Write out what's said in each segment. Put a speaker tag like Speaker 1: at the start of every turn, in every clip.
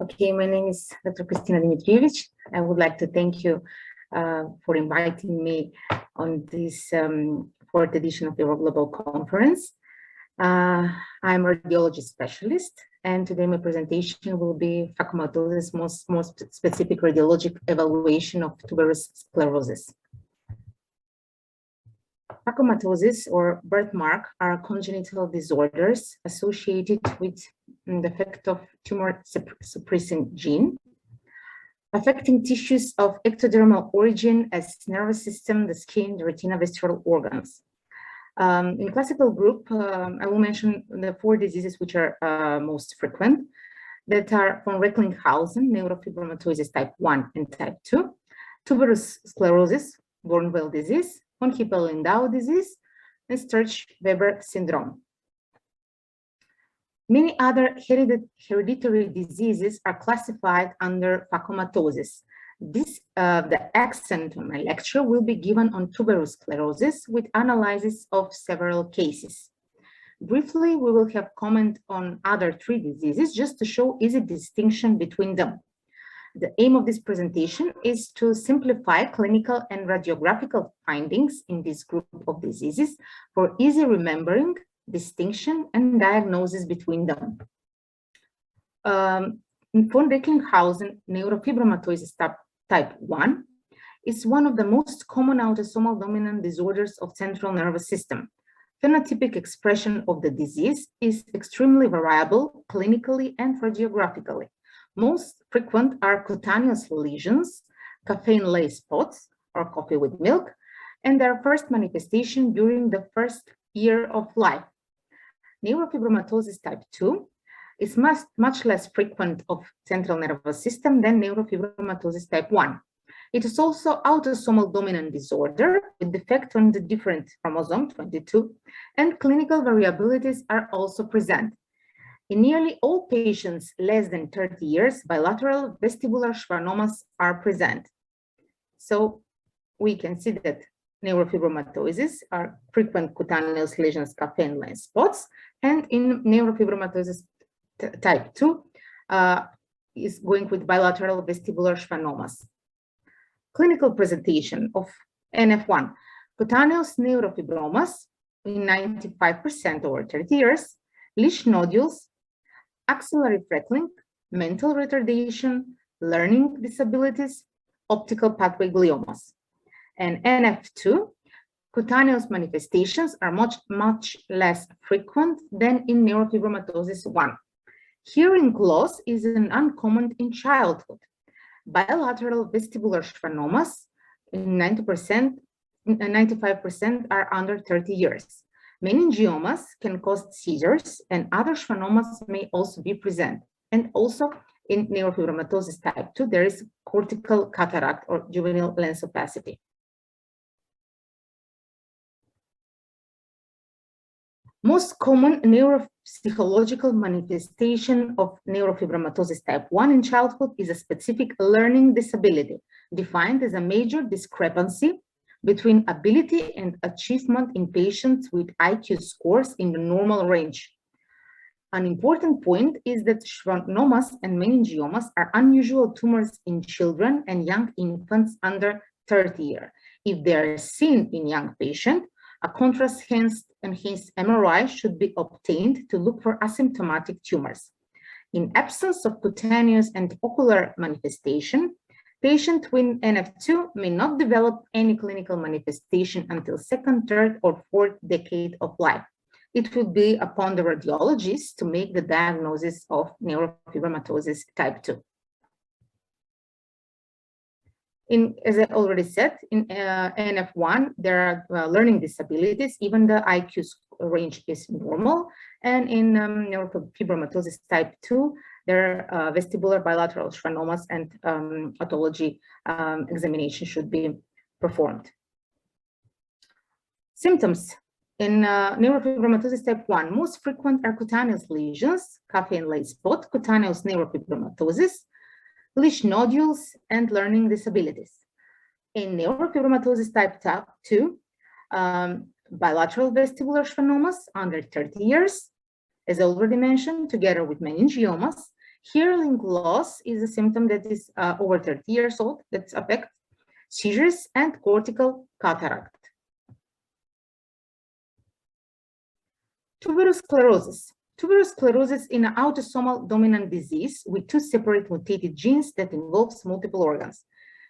Speaker 1: Okay, my name is Dr. Kristina Dimitrijevic. I would like to thank you for inviting me on this fourth edition of the Global Conference. I'm a radiology specialist, and today my presentation will be Phacomatosis, most specific radiologic evaluation of tuberous sclerosis. Phacomatosis or birthmark are congenital disorders associated with the effect of tumor suppressing gene, affecting tissues of ectodermal origin as nervous system, the skin, the retina, visceral organs. In classical group, I will mention the four diseases which are most frequent, that are von Recklinghausen, neurofibromatosis type 1 and type 2, tuberous sclerosis, Bornveld disease, von Hippel-Lindau disease, and Sturge-Weber syndrome. Many other hereditary diseases are classified under phacomatosis. The accent on my lecture will be given on tuberous sclerosis with analysis of several cases. Briefly, we will have comment on other three diseases just to show easy distinction between them. The aim of this presentation is to simplify clinical and radiographical findings in this group of diseases for easy remembering, distinction, and diagnosis between them. Von Recklinghausen neurofibromatosis type 1 is one of the most common autosomal dominant disorders of central nervous system. Phenotypic expression of the disease is extremely variable clinically and radiographically. Most frequent are cutaneous lesions, caffeine-laced spots, or coffee with milk, and their first manifestation during the first year of life. Neurofibromatosis type 2 is much less frequent of central nervous system than neurofibromatosis type 1. It is also autosomal dominant disorder with defect on the different chromosome 22, and clinical variabilities are also present. In nearly all patients less than 30 years, bilateral vestibular schwannomas are present. So we can see that neurofibromatosis are frequent cutaneous lesions, caffeine-laced spots, and in neurofibromatosis type 2 is going with bilateral vestibular schwannomas. Clinical presentation of NF1, cutaneous neurofibromas in 95% over 30 years, leash nodules, axillary freckling, mental retardation, learning disabilities, optical pathway gliomas. And NF2, cutaneous manifestations are much less frequent than in neurofibromatosis 1. Hearing loss is an uncommon in childhood. Bilateral vestibular schwannomas in 95% are under 30 years. Meningiomas can cause seizures, and other schwannomas may also be present. And also in neurofibromatosis type 2, there is cortical cataract or juvenile lens opacity. Most common neuropsychological manifestation of neurofibromatosis type 1 in childhood is a specific learning disability, defined as a major discrepancy between ability and achievement in patients with IQ scores in the normal range. An important point is that schwannomas and meningiomas are unusual tumors in children and young infants under 30 years. If they are seen in young patients, a contrast-enhanced MRI should be obtained to look for asymptomatic tumors. In absence of cutaneous and ocular manifestation, patients with NF2 may not develop any clinical manifestation until second, third, or fourth decade of life. It will be upon the radiologist to make the diagnosis of neurofibromatosis type 2. As I already said, in NF1, there are learning disabilities, even the IQ range is normal. And in neurofibromatosis type 2, there are vestibular bilateral schwannomas, and pathology examination should be performed. Symptoms in neurofibromatosis type 1, most frequent are cutaneous lesions, caffeine-laced spot, cutaneous neurofibromatosis, leash nodules, and learning disabilities. In neurofibromatosis type 2, bilateral vestibular schwannomas under 30 years, as already mentioned, together with meningiomas, Hearing loss is a symptom that is over 30 years old that affects seizures and cortical cataract. Tuberous sclerosis. Tuberous sclerosis is an autosomal dominant disease with two separate mutated genes that involves multiple organs.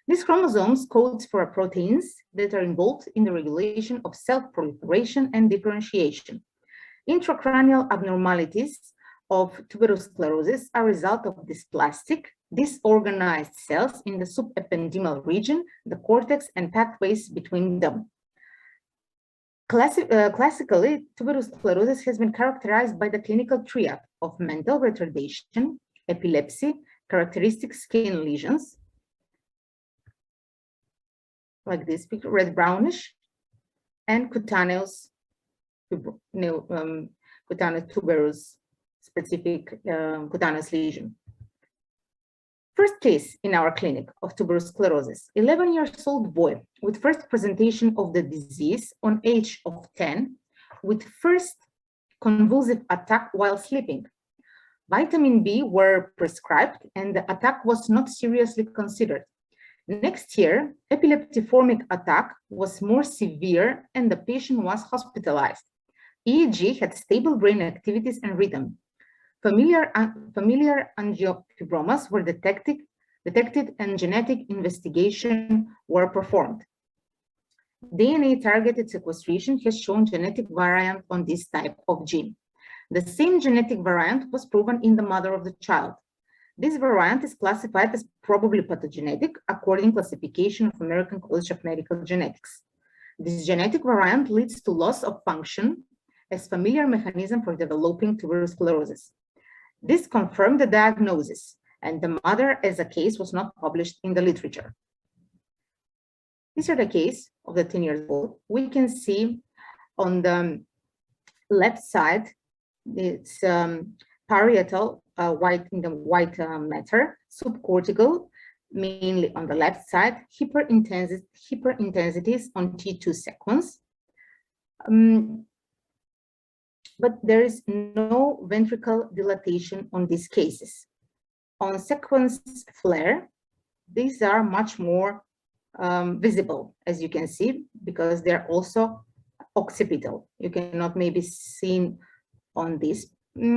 Speaker 1: These chromosomes code for proteins that are involved in the regulation of cell proliferation and differentiation. Intracranial abnormalities of tuberous sclerosis are a result of dysplastic, disorganized cells in the subependymal region, the cortex, and pathways between them. Classically, tuberous sclerosis has been characterized by the clinical triad of mental retardation, epilepsy, characteristic skin lesions, like this picture, red-brownish, and cutaneous tuberous specific cutaneous lesion. First case in our clinic of tuberous sclerosis, 11-year-old boy with first presentation of the disease on age of 10 with first convulsive attack while sleeping. Vitamin B were prescribed and the attack was not seriously considered. Next year, epileptiformic attack was more severe and the patient was hospitalized. EEG had stable brain activities and rhythm. Familiar angiofibromas were detected and genetic investigation were performed. DNA-targeted sequestration has shown genetic variant on this type of gene. The same genetic variant was proven in the mother of the child. This variant is classified as probably pathogenic according to classification of American College of Medical Genetics. This genetic variant leads to loss of function as familiar mechanism for developing tuberous sclerosis. This confirmed the diagnosis, and the mother as a case was not published in the literature. These are the case of the 10-year-old. We can see on the left side, it's parietal, white matter, subcortical, mainly on the left side, hyperintensities on T2 sequence. But there is no ventricle dilatation on these cases. On sequence flare, these are much more visible, as you can see, because they're also occipital. You cannot maybe see on this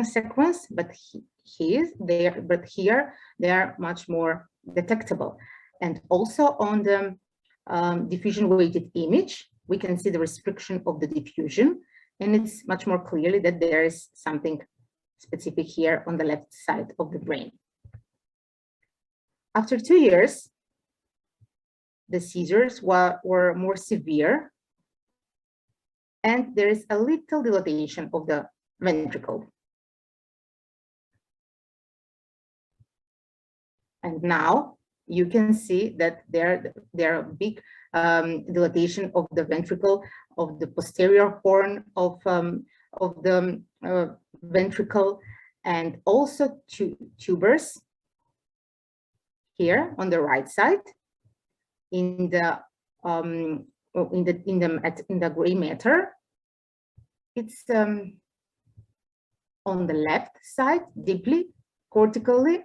Speaker 1: sequence, but here they are much more detectable. And also on the diffusion weighted image, we can see the restriction of the diffusion. And it's much more clearly that there is something specific here on the left side of the brain. After 2 years, the seizures were more severe, and there is a little dilatation of the ventricle. And now you can see that there are big dilatation of the ventricle, of the posterior horn of the ventricle, and also tubers here on the right side in the gray matter. It's on the left side, deeply cortically,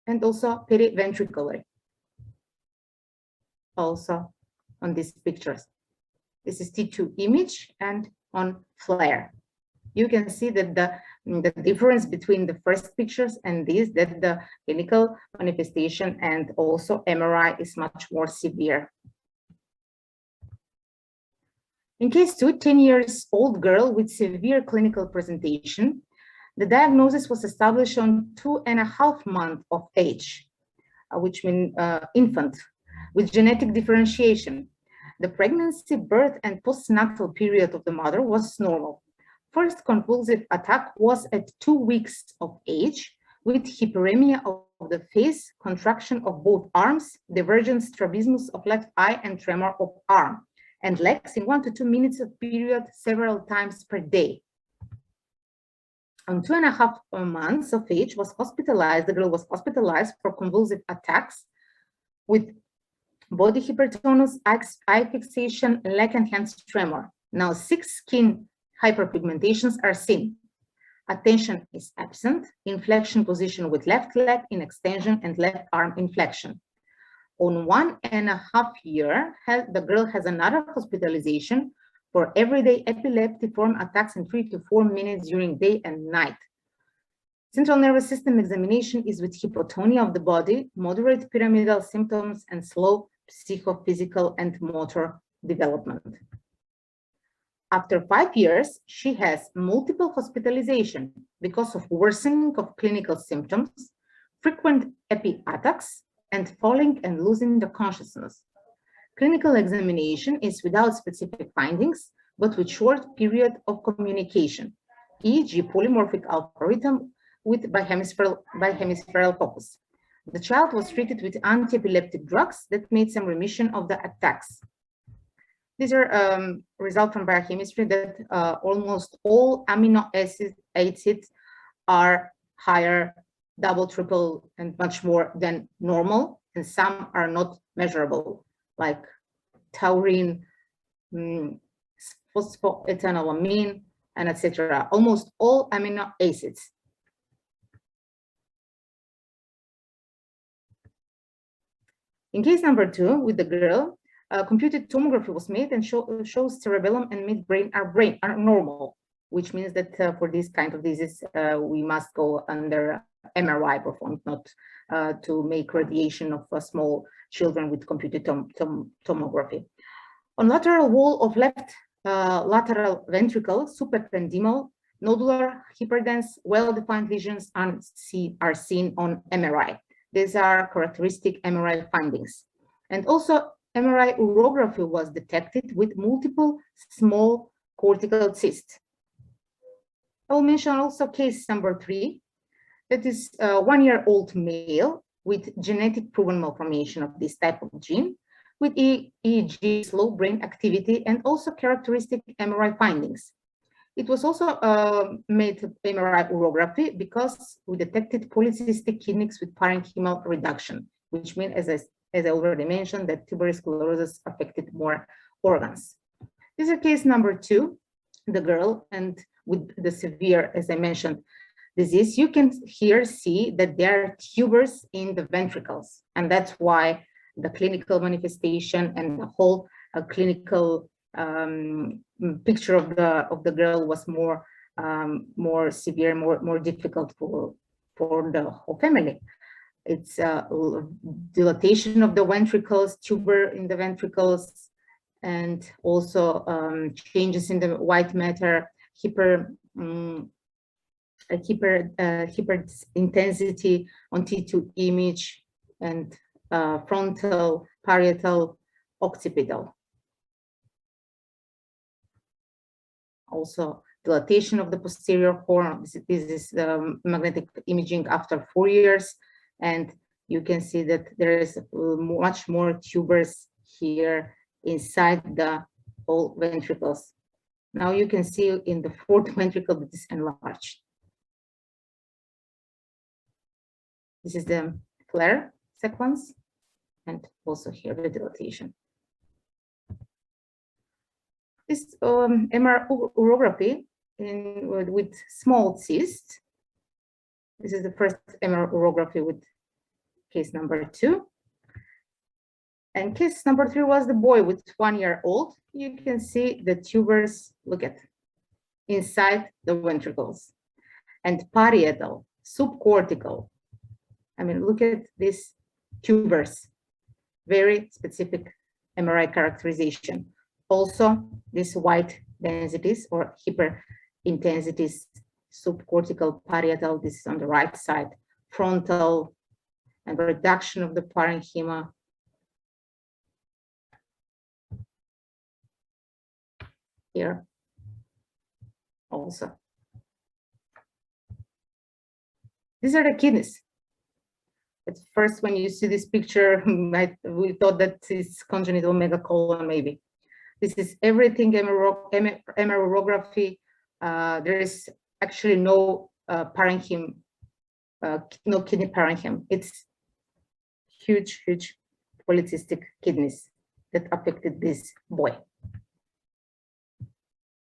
Speaker 1: and also periventricularly. Also on these pictures. This is T2 image, and on flare. You can see that the difference between the first pictures and these, that the clinical manifestation and also MRI is much more severe. In case 2, 10-year-old girl with severe clinical presentation, the diagnosis was established on 2.5 months of age, which means infant, with genetic differentiation. The pregnancy, birth, and postnatal period of the mother was normal. First convulsive attack was at 2 weeks of age, with hyperemia of the face, contraction of both arms, divergent strabismus of left eye, and tremor of arm and legs in 1 to 2 minutes of period several times per day. On 2.5 months of age, the girl was hospitalized for convulsive attacks with body hypertonus, eye fixation, leg and hands tremor. Now 6 skin hyperpigmentations are seen. Attention is absent, inflection position with left leg in extension and left arm inflection. On 1.5 years, the girl has another hospitalization for everyday epileptiform attacks in 3 to 4 minutes during day and night. Central nervous system examination is with hypotonia of the body, moderate pyramidal symptoms, and slow psychophysical and motor development. After 5 years, she has multiple hospitalization because of worsening of clinical symptoms, frequent epi-attacks, and falling and losing the consciousness. Clinical examination is without specific findings, but with short period of communication, e.g. polymorphic alpha rhythm with bihemispherical focus. The child was treated with anti-epileptic drugs that made some remission of the attacks. These are results from biochemistry that almost all amino acids are higher, double, triple, and much more than normal, and some are not measurable, like taurine, phosphoethanolamine, and etc. Almost all amino acids. In case number 2, with the girl, computed tomography was made and shows cerebellum and midbrain are normal, which means that for this kind of disease, we must go under MRI performed, not to make radiation of small children with computed tomography. On lateral wall of left lateral ventricle, subependymal, nodular, hyperdense, well-defined lesions are seen on MRI. These are characteristic MRI findings. And also MRI urography was detected with multiple small cortical cysts. I will mention also case number 3. That is a 1-year-old male with genetic proven malformation of this type of gene with EEG, slow brain activity, and also characteristic MRI findings. It was also made MRI urography because we detected polycystic kidneys with parenchymal reduction, which means, as I already mentioned, that tuberous sclerosis affected more organs. This is case number 2, the girl, and with the severe, as I mentioned, disease. You can here see that there are tubers in the ventricles, and that's why the clinical manifestation and the whole clinical picture of the girl was more severe, more difficult for the whole family. It's dilatation of the ventricles, tuber in the ventricles, and also changes in the white matter, hyper intensity on T2 image, and frontal, parietal, occipital. Also dilatation of the posterior horn. This is magnetic imaging after 4 years, and you can see that there is much more tubers here inside the whole ventricles. Now you can see in the 4th ventricle that is enlarged. This is the flare sequence, and also here the dilatation. This MR urography with small cysts. This is the first MR urography with case number 2. And case number 3 was the boy with 1-year-old. You can see the tubers, look at, inside the ventricles, and parietal, subcortical. I mean, look at these tubers, very specific MRI characterization. Also, these white densities or hyperintensities, subcortical, parietal, this is on the right side, frontal, and reduction of the parenchyma. Here also. These are the kidneys. At first, when you see this picture, we thought that it's congenital megacolon, maybe. This is everything MR urography. There is actually no parenchyma, no kidney parenchyma. It's huge polycystic kidneys that affected this boy.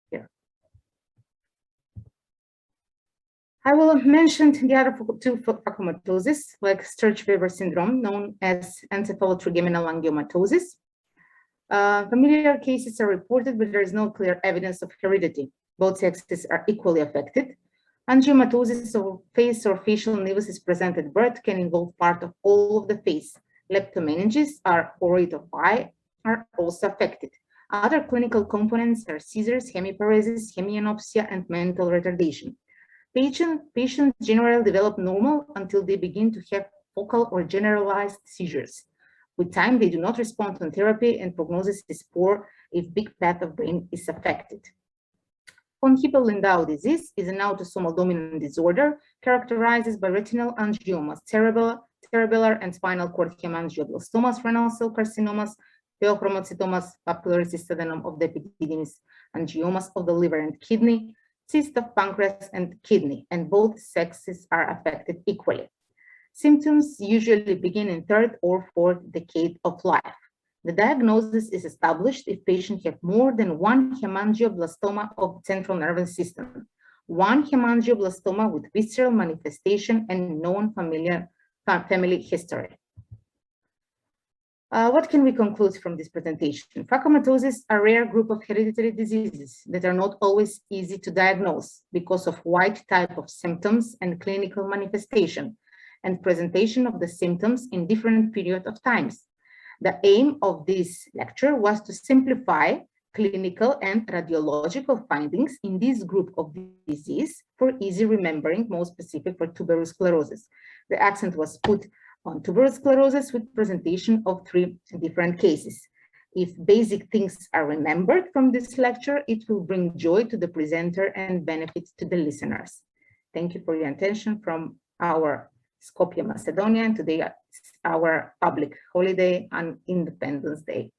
Speaker 1: Here. I will mention the other two phacomatosis, like Sturge-Weber syndrome, known as encephalotrigeminal angiomatosis. Familiar cases are reported, but there is no clear evidence of heredity. Both sexes are equally affected. Angiomatosis of face or facial nevus is present at birth, can involve part of all of the face. Leptomeninges or choroid of eye are also affected. Other clinical components are seizures, hemiparesis, hemianopsia, and mental retardation. Patients generally develop normal until they begin to have focal or generalized seizures. With time, they do not respond to therapy, and prognosis is poor if big part of brain is affected. Von Hippel-Lindau disease is an autosomal dominant disorder characterized by retinal angiomas, cerebellar and spinal cord hemangioblastomas, renal cell carcinomas, pheochromocytomas, papillary adenoma of the epididymis, angiomas of the liver and kidney, cyst of pancreas and kidney, and both sexes are affected equally. Symptoms usually begin in third or fourth decade of life. The diagnosis is established if patients have more than one hemangioblastoma of central nervous system, one hemangioblastoma with visceral manifestation and known family history. What can we conclude from this presentation? Phacomatosis are a rare group of hereditary diseases that are not always easy to diagnose because of wide type of symptoms and clinical manifestation and presentation of the symptoms in different periods of times. The aim of this lecture was to simplify clinical and radiological findings in this group of disease for easy remembering, most specific for tuberous sclerosis. The accent was put on tuberous sclerosis with presentation of 3 different cases. If basic things are remembered from this lecture, it will bring joy to the presenter and benefit to the listeners. Thank you for your attention from our Skopje, Macedonia, and today is our public holiday on Independence Day.